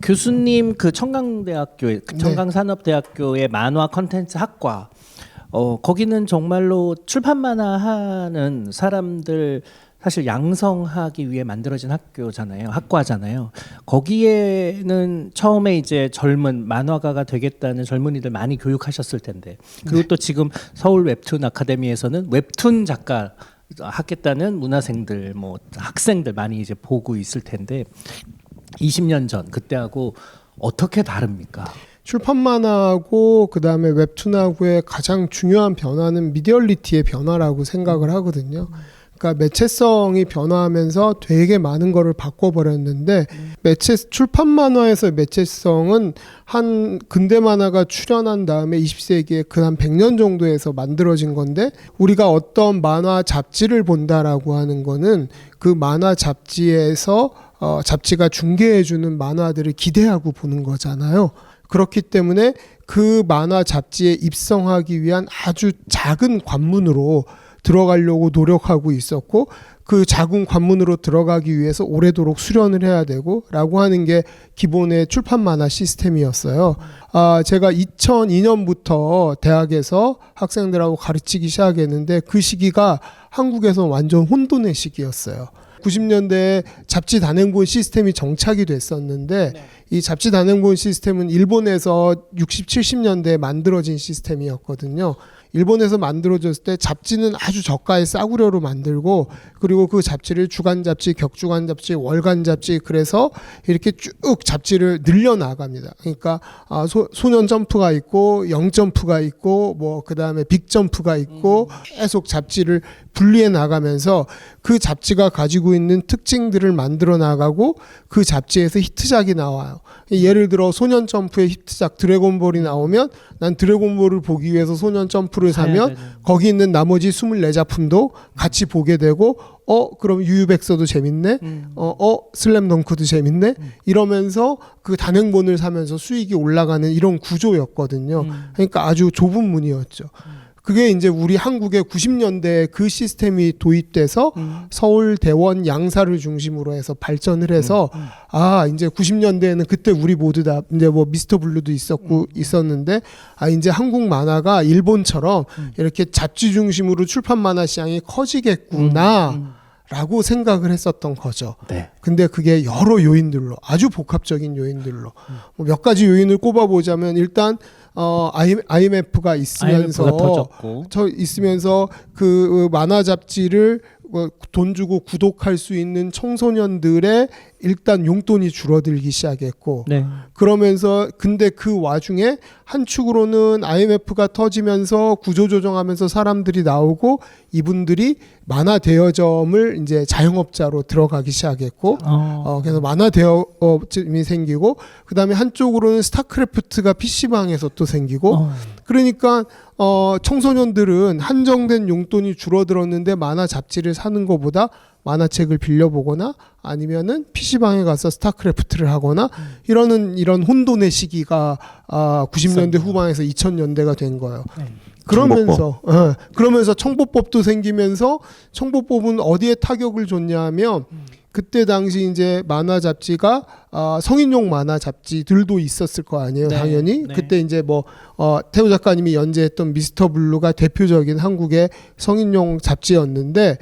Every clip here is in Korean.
교수님 그 청강대학교에 청강산업대학교의 만화 컨텐츠 학과 거기는 정말로 출판 만화하는 사람들 사실 양성하기 위해 만들어진 학과잖아요. 거기에는 처음에 이제 젊은 만화가가 되겠다는 젊은이들 많이 교육하셨을 텐데 그리고 또 지금 서울 웹툰 아카데미에서는 웹툰 작가 하겠다는 문화생들 뭐 학생들 많이 이제 보고 있을 텐데 20년 전 그때하고 어떻게 다릅니까? 출판 만화하고 그다음에 웹툰하고의 가장 중요한 변화는 미디얼리티의 변화라고 생각을 하거든요. 그러니까 매체성이 변화하면서 되게 많은 거를 바꿔버렸는데 출판 만화에서 매체성은 한 근대 만화가 출현한 다음에 20세기에 그 한 100년 정도에서 만들어진 건데 우리가 어떤 만화 잡지를 본다라고 하는 거는 그 만화 잡지에서 잡지가 중계해주는 만화들을 기대하고 보는 거잖아요. 그렇기 때문에 그 만화 잡지에 입성하기 위한 아주 작은 관문으로 들어가려고 노력하고 있었고 그 작은 관문으로 들어가기 위해서 오래도록 수련을 해야 되고 라고 하는 게 기본의 출판 만화 시스템이었어요. 제가 2002년부터 대학에서 학생들하고 가르치기 시작했는데 그 시기가 한국에서 완전 혼돈의 시기였어요. 90년대에 잡지 단행본 시스템이 정착이 됐었는데 이 잡지 단행본 시스템은 일본에서 60, 70년대에 만들어진 시스템이었거든요. 일본에서 만들어졌을 때 잡지는 아주 저가의 싸구려로 만들고 그리고 그 잡지를 주간 잡지, 격주간 잡지, 월간 잡지 그래서 이렇게 쭉 잡지를 늘려나갑니다. 그러니까 소년 점프가 있고 영 점프가 있고 뭐 그다음에 빅 점프가 있고 계속 잡지를 분리해 나가면서 그 잡지가 가지고 있는 특징들을 만들어 나가고 그 잡지에서 히트작이 나와요. 예를 들어 소년 점프의 히트작 드래곤볼이 나오면 난 드래곤볼을 보기 위해서 소년 점프를 사면 거기 있는 나머지 24작품도 같이 보게 되고 그럼 유유백서도 재밌네. 슬램덩크도 재밌네. 이러면서 그 단행본을 사면서 수익이 올라가는 이런 구조였거든요. 그러니까 아주 좁은 문이었죠. 그게 이제 우리 한국의 90년대에 그 시스템이 도입돼서 서울, 대원, 양사를 중심으로 해서 발전을 해서 이제 90년대에는 그때 우리 모두 다 이제 뭐 미스터 블루도 있었는데 이제 한국 만화가 일본처럼 이렇게 잡지 중심으로 출판 만화 시장이 커지겠구나. 라고 생각을 했었던 거죠. 네. 근데 그게 여러 요인들로 아주 복합적인 요인들로 몇 가지 요인을 꼽아보자면 일단 IMF가 있으면서 그 만화 잡지를 돈 주고 구독할 수 있는 청소년들의 일단 용돈이 줄어들기 시작했고 그러면서 근데 그 와중에 한 축으로는 IMF가 터지면서 구조조정하면서 사람들이 나오고 이분들이 만화 대여점을 이제 자영업자로 들어가기 시작했고 그래서 만화 대여점이 생기고 그다음에 한쪽으로는 스타크래프트가 PC방에서 또 생기고 그러니까 청소년들은 한정된 용돈이 줄어들었는데 만화 잡지를 사는 것보다 만화책을 빌려보거나 아니면은 PC방에 가서 스타크래프트를 하거나 이런 혼돈의 시기가 90년대 후반에서 2000년대가 된 거예요. 그러면서 청보법도 생기면서 청보법은 어디에 타격을 줬냐면 그때 당시 이제 만화 잡지가 성인용 만화 잡지들도 있었을 거 아니에요. 당연히 그때 이제 뭐 태우 작가님이 연재했던 미스터 블루가 대표적인 한국의 성인용 잡지였는데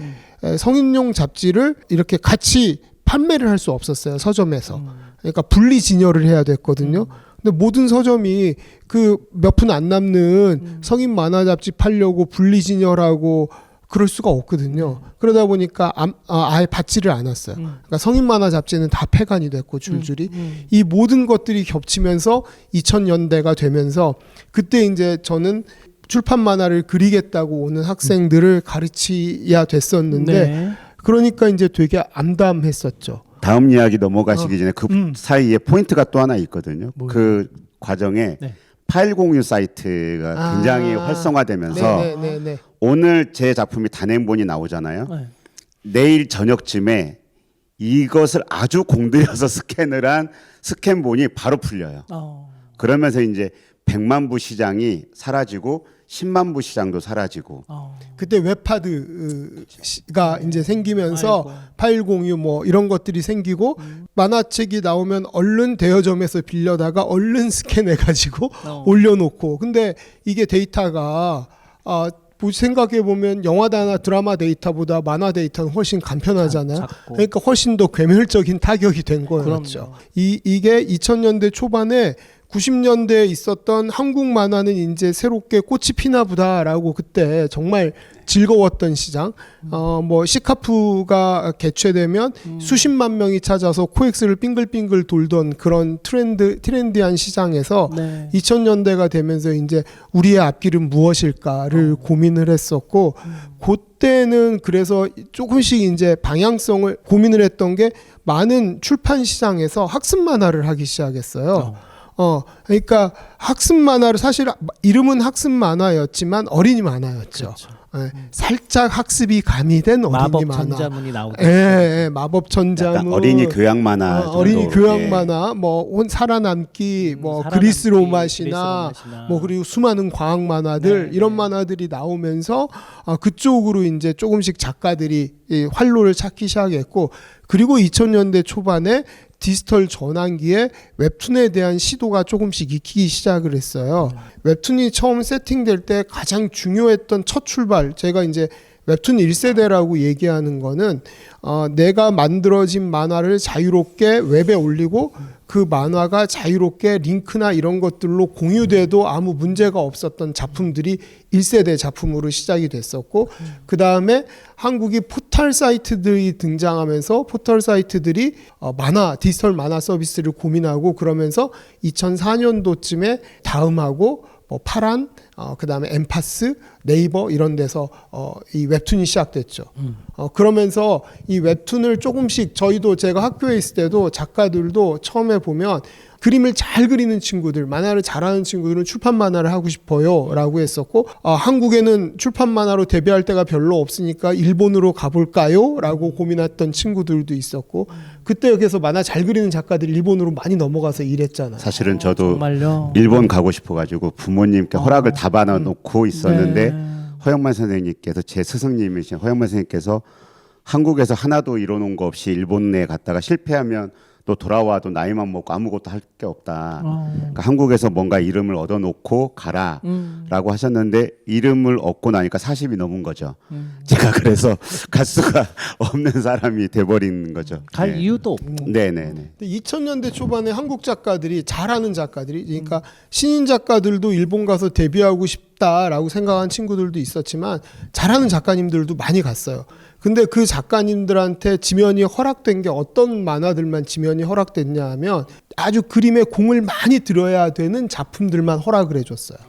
성인용 잡지를 이렇게 같이 판매를 할 수 없었어요. 서점에서. 그러니까 분리 진열을 해야 됐거든요. 근데 모든 서점이 그 몇 푼 안 남는 성인 만화 잡지 팔려고 분리 진열하고 그럴 수가 없거든요. 그러다 보니까 아예 받지를 않았어요. 그러니까 성인 만화 잡지는 다 폐간이 됐고 줄줄이 이 모든 것들이 겹치면서 2000년대가 되면서 그때 이제 저는 출판 만화를 그리겠다고 오는 학생들을 가르치야 됐었는데 그러니까 이제 되게 암담했었죠. 다음 이야기 넘어가시기 전에 그 사이에 포인트가 또 하나 있거든요. 그 과정에 파일 공유 사이트가 굉장히 활성화되면서 오늘 제 작품이 단행본이 나오잖아요. 내일 저녁쯤에 이것을 아주 공들여서 스캔을 한 스캔본이 바로 풀려요. 그러면서 이제 100만 부 시장이 사라지고 10만 부 시장도 사라지고 그때 웹하드가 이제 생기면서 파일공유 뭐 이런 것들이 생기고 만화책이 나오면 얼른 대여점에서 빌려다가 얼른 스캔해가지고 올려놓고 근데 이게 데이터가 생각해 보면 영화나 드라마 데이터보다 만화 데이터는 훨씬 간편하잖아요. 그러니까 훨씬 더 괴멸적인 타격이 된 거였죠. 이게 2000년대 초반에 90년대에 있었던 한국 만화는 이제 새롭게 꽃이 피나 보다라고 그때 정말 즐거웠던 시장. 뭐 시카프가 개최되면 수십만 명이 찾아서 코엑스를 빙글빙글 돌던 그런 트렌디한 시장에서 2000년대가 되면서 이제 우리의 앞길은 무엇일까를 고민을 했었고 그때는 그래서 조금씩 이제 방향성을 고민을 했던 게 많은 출판 시장에서 학습 만화를 하기 시작했어요. 그러니까 학습 만화를 사실 이름은 학습 만화였지만 어린이 만화였죠. 그렇죠. 살짝 학습이 가미된 어린이 마법 만화. 전자문이 나오죠. 마법 전자문. 어린이 교양 만화. 정도. 어린이 교양 만화. 뭐 살아남기, 뭐 그리스 로마시나, 뭐 그리고 수많은 과학 만화들 이런 만화들이 나오면서 그쪽으로 이제 조금씩 작가들이 이 활로를 찾기 시작했고 그리고 2000년대 초반에 디지털 전환기에 웹툰에 대한 시도가 조금씩 익히기 시작을 했어요. 웹툰이 처음 세팅될 때 가장 중요했던 첫 출발, 제가 이제 웹툰 1세대라고 얘기하는 거는 내가 만들어진 만화를 자유롭게 웹에 올리고 그 만화가 자유롭게 링크나 이런 것들로 공유돼도 아무 문제가 없었던 작품들이 1세대 작품으로 시작이 됐었고 그 다음에 한국이 포털 사이트들이 등장하면서 포털 사이트들이 디지털 만화 서비스를 고민하고 그러면서 2004년도쯤에 다음하고 뭐 파란, 그 다음에 엠파스, 네이버 이런 데서 이 웹툰이 시작됐죠. 그러면서 이 웹툰을 조금씩 저희도 제가 학교에 있을 때도 작가들도 처음에 보면 그림을 잘 그리는 친구들, 만화를 잘하는 친구들은 출판 만화를 하고 싶어요 라고 했었고 한국에는 출판 만화로 데뷔할 데가 별로 없으니까 일본으로 가볼까요? 라고 고민했던 친구들도 있었고 그때 여기서 만화 잘 그리는 작가들이 일본으로 많이 넘어가서 일했잖아요. 사실은 저도 정말요? 일본 가고 싶어가지고 부모님께 허락을 다 받아놓고 있었는데 허영만 선생님께서 제 스승님이신 허영만 선생님께서 한국에서 하나도 이뤄놓은 거 없이 일본에 갔다가 실패하면 또 돌아와도 나이만 먹고 아무것도 할 게 없다. 그러니까 한국에서 뭔가 이름을 얻어놓고 가라라고 하셨는데 이름을 얻고 나니까 40이 넘은 거죠. 제가 그래서 갈 수가 없는 사람이 돼버린 거죠. 갈 이유도 없고. 네네네. 2000년대 초반에 한국 작가들이 잘하는 작가들이 그러니까 신인 작가들도 일본 가서 데뷔하고 싶다라고 생각한 친구들도 있었지만 잘하는 작가님들도 많이 갔어요. 근데 그 작가님들한테 지면이 허락된 게 어떤 만화들만 지면이 허락됐냐 하면 아주 그림에 공을 많이 들여야 되는 작품들만 허락을 해줬어요.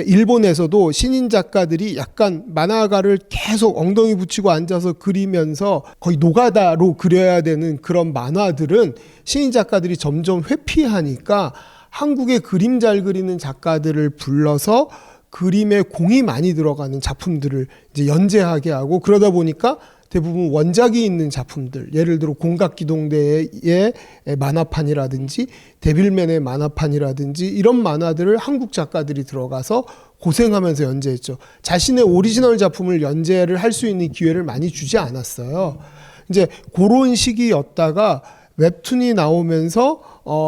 일본에서도 신인 작가들이 약간 만화가를 계속 엉덩이 붙이고 앉아서 그리면서 거의 노가다로 그려야 되는 그런 만화들은 신인 작가들이 점점 회피하니까 한국의 그림 잘 그리는 작가들을 불러서 그림에 공이 많이 들어가는 작품들을 이제 연재하게 하고 그러다 보니까 대부분 원작이 있는 작품들 예를 들어 공각기동대의 만화판이라든지 데빌맨의 만화판이라든지 이런 만화들을 한국 작가들이 들어가서 고생하면서 연재했죠. 자신의 오리지널 작품을 연재를 할 수 있는 기회를 많이 주지 않았어요. 이제 그런 시기였다가 웹툰이 나오면서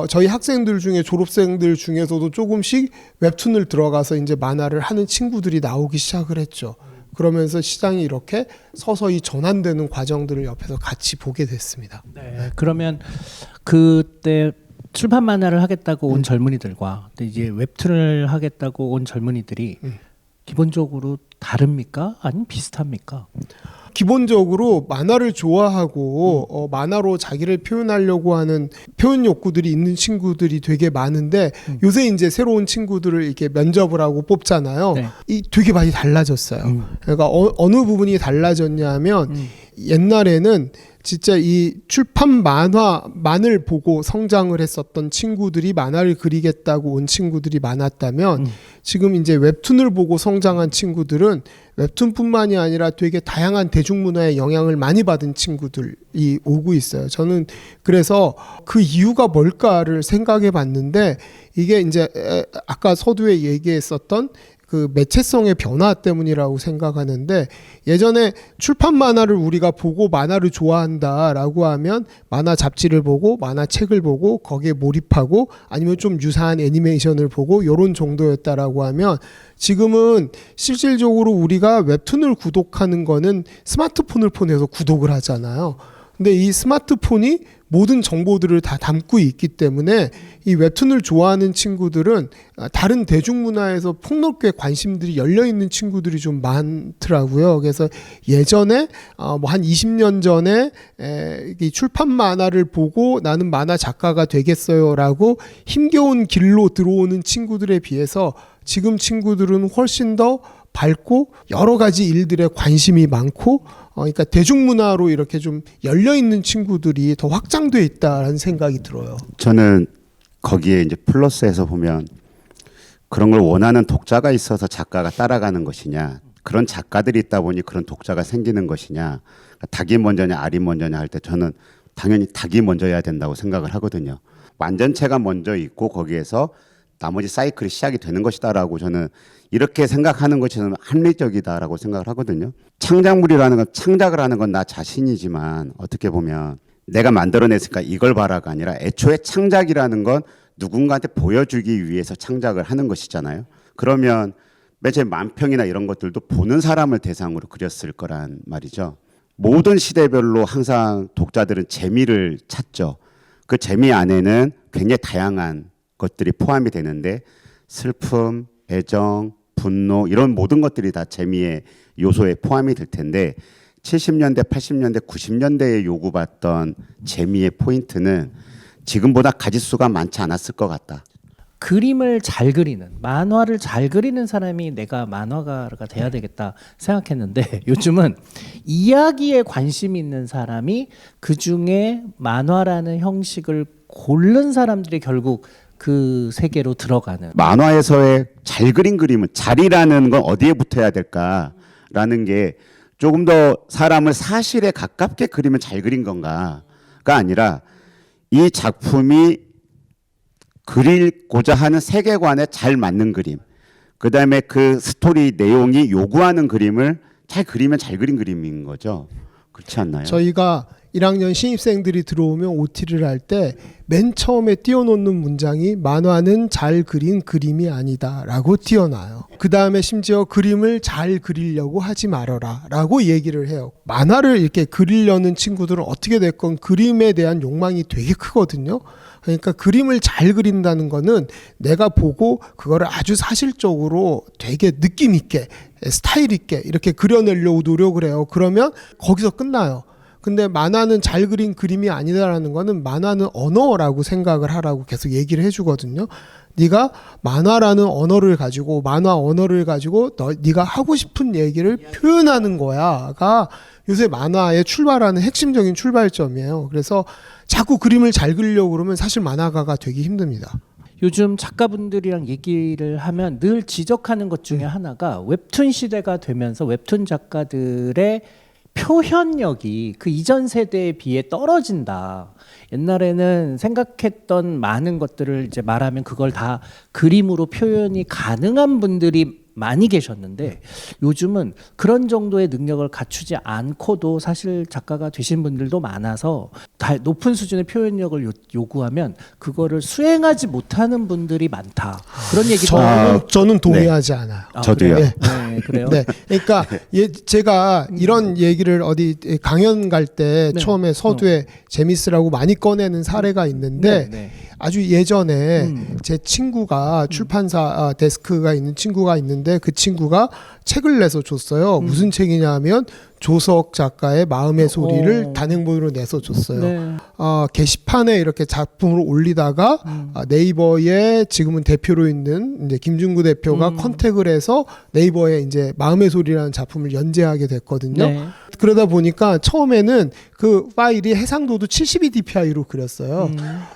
저희 학생들 중에 졸업생들 중에서도 조금씩 웹툰을 들어가서 이제 만화를 하는 친구들이 나오기 시작을 했죠. 그러면서 시장이 이렇게 서서히 전환되는 과정들을 옆에서 같이 보게 됐습니다. 네. 그러면 그때 출판 만화를 하겠다고 온 젊은이들과 이제 웹툰을 하겠다고 온 젊은이들이 기본적으로 다릅니까? 아니면 비슷합니까? 기본적으로 만화를 좋아하고 만화로 자기를 표현하려고 하는 표현 욕구들이 있는 친구들이 되게 많은데 요새 이제 새로운 친구들을 이렇게 면접을 하고 뽑잖아요. 이 되게 많이 달라졌어요. 그러니까 어느 부분이 달라졌냐 하면 옛날에는 진짜 이 출판 만화만을 보고 성장을 했었던 친구들이 만화를 그리겠다고 온 친구들이 많았다면 지금 이제 웹툰을 보고 성장한 친구들은 웹툰뿐만이 아니라 되게 다양한 대중문화의 영향을 많이 받은 친구들이 오고 있어요. 저는 그래서 그 이유가 뭘까를 생각해 봤는데 이게 이제 아까 서두에 얘기했었던 그 매체성의 변화 때문이라고 생각하는데 예전에 출판 만화를 우리가 보고 만화를 좋아한다라고 하면 만화 잡지를 보고 만화책을 보고 거기에 몰입하고 아니면 좀 유사한 애니메이션을 보고 요런 정도였다라고 하면 지금은 실질적으로 우리가 웹툰을 구독하는 거는 스마트폰을 통해서 구독을 하잖아요. 근데 이 스마트폰이 모든 정보들을 다 담고 있기 때문에 이 웹툰을 좋아하는 친구들은 다른 대중문화에서 폭넓게 관심들이 열려있는 친구들이 좀 많더라고요. 그래서 예전에 뭐 한 20년 전에 이 출판 만화를 보고 나는 만화 작가가 되겠어요라고 힘겨운 길로 들어오는 친구들에 비해서 지금 친구들은 훨씬 더 밝고 여러 가지 일들에 관심이 많고 그러니까 대중문화로 이렇게 좀 열려있는 친구들이 더 확장돼 있다라는 생각이 들어요. 저는 거기에 이제 플러스에서 보면 그런 걸 원하는 독자가 있어서 작가가 따라가는 것이냐, 그런 작가들이 있다 보니 그런 독자가 생기는 것이냐, 닭이 먼저냐 알이 먼저냐 할 때 저는 당연히 닭이 먼저여야 된다고 생각을 하거든요. 완전체가 먼저 있고 거기에서 나머지 사이클이 시작이 되는 것이다라고 저는 이렇게 생각하는 것이 저는 합리적이다라고 생각을 하거든요. 창작물이라는 건, 창작을 하는 건 나 자신이지만 어떻게 보면 내가 만들어냈으니까 이걸 봐라가 아니라 애초에 창작이라는 건 누군가한테 보여주기 위해서 창작을 하는 것이잖아요. 그러면 매체 만평이나 이런 것들도 보는 사람을 대상으로 그렸을 거란 말이죠. 모든 시대별로 항상 독자들은 재미를 찾죠. 그 재미 안에는 굉장히 다양한 것들이 포함이 되는데 슬픔, 애정, 분노 이런 모든 것들이 다 재미의 요소에 포함이 될 텐데 70년대, 80년대, 90년대에 요구받던 재미의 포인트는 지금보다 가짓수가 많지 않았을 것 같다. 그림을 잘 그리는, 만화를 잘 그리는 사람이 내가 만화가가 돼야 되겠다 생각했는데 요즘은 이야기에 관심이 있는 사람이 그중에 만화라는 형식을 고른 사람들이 결국 그 세계로 들어가는. 만화에서의 잘 그린 그림은 잘이라는 건 어디에 붙어야 될까라는 게 조금 더 사람을 사실에 가깝게 그리면 잘 그린 건가가 아니라 이 작품이 그리고자 하는 세계관에 잘 맞는 그림, 그 다음에 그 스토리 내용이 요구하는 그림을 잘 그리면 잘 그린 그림인 거죠. 그렇지 않나요? 저희가 1학년 신입생들이 들어오면 OT를 할 때 맨 처음에 띄워놓는 문장이 만화는 잘 그린 그림이 아니다 라고 띄워놔요. 그 다음에 심지어 그림을 잘 그리려고 하지 말아라 라고 얘기를 해요. 만화를 이렇게 그리려는 친구들은 어떻게 됐건 그림에 대한 욕망이 되게 크거든요. 그러니까 그림을 잘 그린다는 거는 내가 보고 그거를 아주 사실적으로 되게 느낌 있게 스타일 있게 이렇게 그려내려고 노력을 해요. 그러면 거기서 끝나요. 근데 만화는 잘 그린 그림이 아니다라는 거는 만화는 언어라고 생각을 하라고 계속 얘기를 해주거든요. 네가 만화라는 언어를 가지고 만화 언어를 가지고 네가 하고 싶은 얘기를 표현하는 거야가 요새 만화의 출발하는 핵심적인 출발점이에요. 그래서 자꾸 그림을 잘 그리려고 그러면 사실 만화가가 되기 힘듭니다. 요즘 작가분들이랑 얘기를 하면 늘 지적하는 것 중에 하나가 웹툰 시대가 되면서 웹툰 작가들의 표현력이 그 이전 세대에 비해 떨어진다. 옛날에는 생각했던 많은 것들을 이제 말하면 그걸 다 그림으로 표현이 가능한 분들이 많이 계셨는데 요즘은 그런 정도의 능력을 갖추지 않고도 사실 작가가 되신 분들도 많아서 높은 수준의 표현력을 요구하면 그거를 수행하지 못하는 분들이 많다. 그런 얘기도 저는 동의하지 않아요. 저도요. 그래요? 네, 그래요. 네, 그러니까 제가 이런 얘기를 어디 강연 갈 때 처음에 서두에 재미있으라고 많이 꺼내는 사례가 있는데 아주 예전에 제 친구가 출판사 데스크가 있는 친구가 있는데 그 친구가 책을 내서 줬어요. 무슨 책이냐면 조석 작가의 마음의 소리를 단행본으로 내서 줬어요. 네. 게시판에 이렇게 작품을 올리다가 네이버에 지금은 대표로 있는 이제 김중구 대표가 컨택을 해서 네이버에 이제 마음의 소리라는 작품을 연재하게 됐거든요. 네. 그러다 보니까 처음에는 그 파일이 해상도도 72dpi로 그렸어요.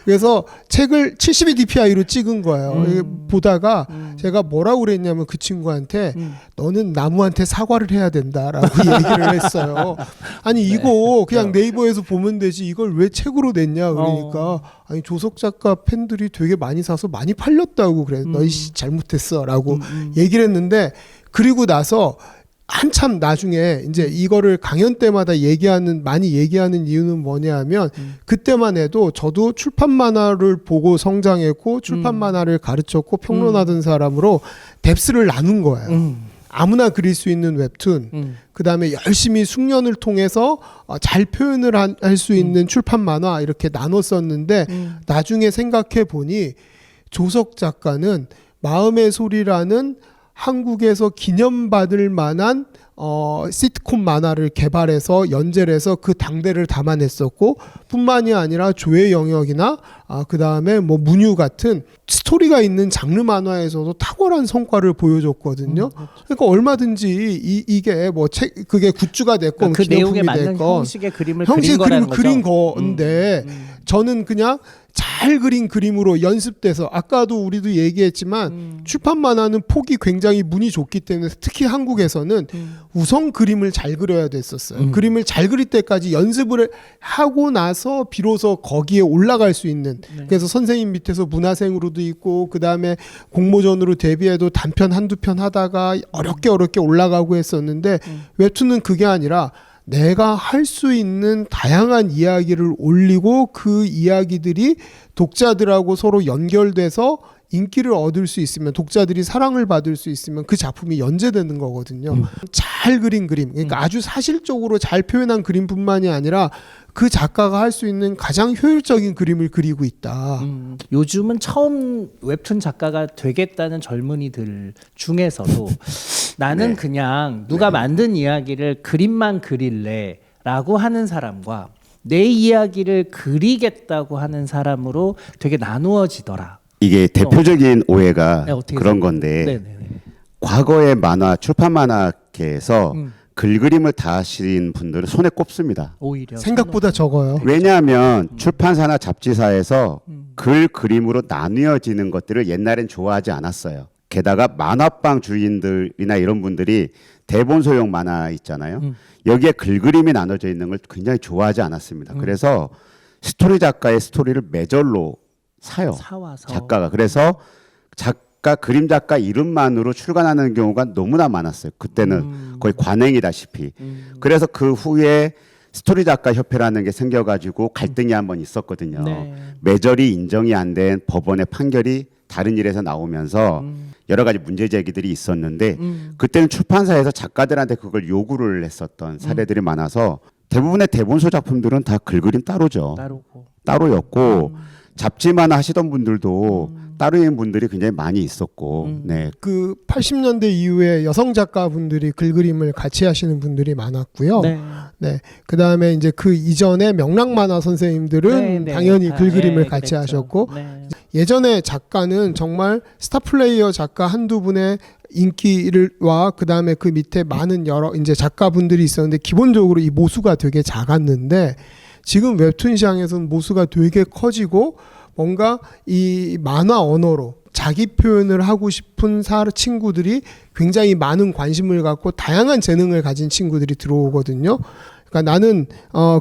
그래서 책을 72dpi로 찍은 거예요. 보다가 제가 뭐라고 그랬냐면 그 친구한테 너는 나무한테 사과를 해야 된다라고 얘기를 했어요. 아니 이거 그냥 네이버에서 보면 되지 이걸 왜 책으로 냈냐 그러니까 아니 조석 작가 팬들이 되게 많이 사서 많이 팔렸다고 그래. 너희 잘못했어라고 얘기를 했는데 그리고 나서 한참 나중에 이제 이거를 강연 때마다 많이 얘기하는 이유는 뭐냐하면 그때만 해도 저도 출판 만화를 보고 성장했고 출판 만화를 가르쳤고 평론하던 사람으로 뎁스를 나눈 거예요. 아무나 그릴 수 있는 웹툰, 그 다음에 열심히 숙련을 통해서 잘 표현을 할 수 있는 출판 만화 이렇게 나눴었는데 나중에 생각해 보니 조석 작가는 마음의 소리라는 한국에서 기념받을 만한 시트콤 만화를 개발해서 연재를 해서 그 당대를 담아냈었고 뿐만이 아니라 조의 영역이나 그 다음에 뭐 문유 같은 스토리가 있는 장르 만화에서도 탁월한 성과를 보여줬거든요. 그러니까 얼마든지 이게 뭐 그게 굿즈가 됐건 그 내용에 기념품이 맞는 됐건 형식의 그림을 형식의 그린 그림을 거라는 그린 건데 저는 그냥 잘 그린 그림으로 연습돼서 아까도 우리도 얘기했지만 출판 만화는 폭이 굉장히 문이 좁기 때문에 특히 한국에서는 우선 그림을 잘 그려야 됐었어요. 그림을 잘 그릴 때까지 연습을 하고 나서 비로소 거기에 올라갈 수 있는 그래서 선생님 밑에서 문화생으로도 있고 그 다음에 공모전으로 데뷔해도 단편 한두 편 하다가 어렵게 올라가고 했었는데 웹툰은 그게 아니라 내가 할 수 있는 다양한 이야기를 올리고 그 이야기들이 독자들하고 서로 연결돼서 인기를 얻을 수 있으면 독자들이 사랑을 받을 수 있으면 그 작품이 연재되는 거거든요. 잘 그린 그림 그러니까 아주 사실적으로 잘 표현한 그림뿐만이 아니라 그 작가가 할 수 있는 가장 효율적인 그림을 그리고 있다. 요즘은 처음 웹툰 작가가 되겠다는 젊은이들 중에서도 나는 네. 그냥 누가 만든 이야기를 그림만 그릴래 라고 하는 사람과 내 이야기를 그리겠다고 하는 사람으로 되게 나누어지더라. 이게 대표적인 오해가 네, 어떻게 그런 생각해요? 건데 네네네. 과거의 만화 출판 만화계에서 글 그림을 다 하신 분들은 손에 꼽습니다. 오히려 생각보다 적어요. 왜냐하면 출판사나 잡지사에서 글 그림으로 나뉘어지는 것들을 옛날엔 좋아하지 않았어요. 게다가 만화방 주인들이나 이런 분들이 대본 소용 만화 있잖아요. 여기에 글 그림이 나눠져 있는 걸 굉장히 좋아하지 않았습니다. 그래서 스토리 작가의 스토리를 매절로 사요. 사와서. 작가가. 그래서 그림 작가 이름만으로 출간하는 경우가 너무나 많았어요. 그때는 거의 관행이다시피. 그래서 그 후에 스토리 작가 협회라는 게 생겨가지고 갈등이 한번 있었거든요. 네. 매절이 인정이 안 된 법원의 판결이 다른 일에서 나오면서 여러 가지 문제 제기들이 있었는데 그때는 출판사에서 작가들한테 그걸 요구를 했었던 사례들이 많아서 대부분의 대본소 작품들은 다 글그림 따로죠. 따로였고 잡지만 하시던 분들도 따로인 분들이 굉장히 많이 있었고, 네. 그 80년대 이후에 여성 작가분들이 글 그림을 같이 하시는 분들이 많았고요. 네. 네. 그 다음에 이제 그 이전에 명랑 만화 선생님들은 네. 당연히 글 그림을 네, 같이 그랬죠. 하셨고, 네. 예전에 작가는 정말 스타 플레이어 작가 한두 분의 인기를와 그 다음에 그 밑에 많은 여러 이제 작가분들이 있었는데 기본적으로 이 모수가 되게 작았는데 지금 웹툰 시장에서는 모수가 되게 커지고 뭔가 이 만화 언어로 자기 표현을 하고 싶은 친구들이 굉장히 많은 관심을 갖고 다양한 재능을 가진 친구들이 들어오거든요. 그러니까 나는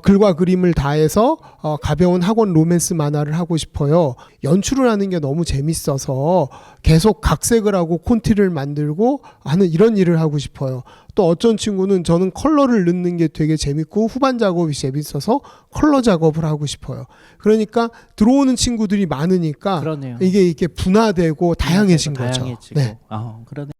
글과 그림을 다해서 가벼운 학원 로맨스 만화를 하고 싶어요. 연출을 하는 게 너무 재밌어서 계속 각색을 하고 콘티를 만들고 하는 이런 일을 하고 싶어요. 또 어떤 친구는 저는 컬러를 넣는 게 되게 재밌고 후반 작업이 재밌어서 컬러 작업을 하고 싶어요. 그러니까 들어오는 친구들이 많으니까 그러네요. 이게 분화되고 다양해진 거죠. 다양해지고. 네. 그러네.